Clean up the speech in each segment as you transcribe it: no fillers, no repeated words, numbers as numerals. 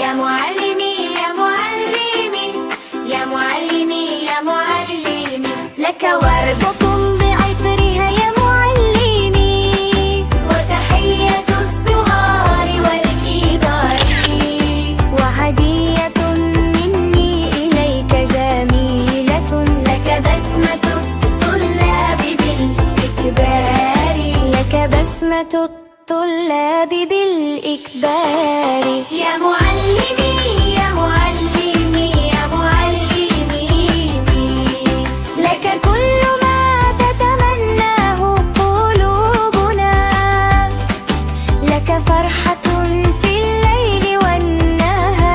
يا معلمي يا معلمي يا معلمي يا معلمي، لك وردة بعطرها يا معلمي، وتحية الصغار والكبار، وهدية مني إليك جميلة، لك بسمة الطلاب بالإكبار، لك بسمة الطلاب بالإكبار. يا معلمي يا معلمي يا معلمي، لك كل ما تتمناه قلوبنا، لك فرحة في الليل والنهار،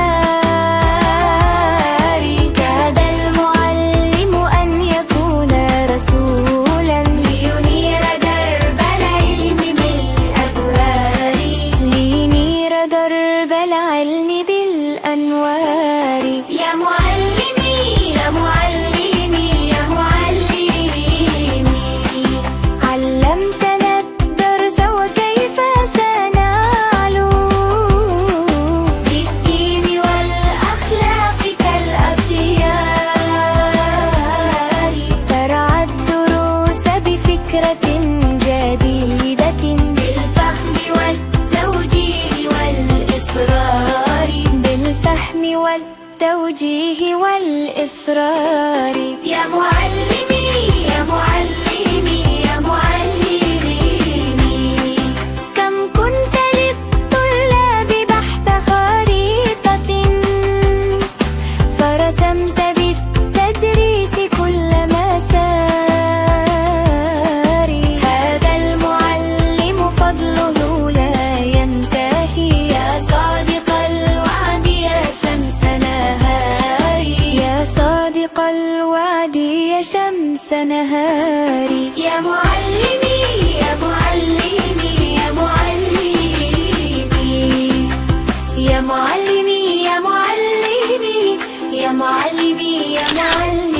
كاد المعلم أن يكون رسولا لينير درب العلم بالأنوار، لينير درب العلم بالأنوار. يا معلمي يا معلمي يا معلمي، علمتنا الدرس وكيف سنعلو بالدين والأخلاق كالأخيار، ترعى الدروس بفكرة جديدة، بالفهم والتوجيه والإصرار، بالفهم والتوجيه والإصرار. يا معلمي يا معلمي يا معلمي، كم كنت للطلاب بحث خريطة، فرسمت بالتدريس كل مسار، هذا المعلم فضله لا ينتهي، يا صادق الوعد يا شمس نهاري، يا صادق الوعد يا شمس نهاري. يا معلمي يا معلمي يا معلمي، يا معلمي يا معلمي يا معلمي يا معلمي.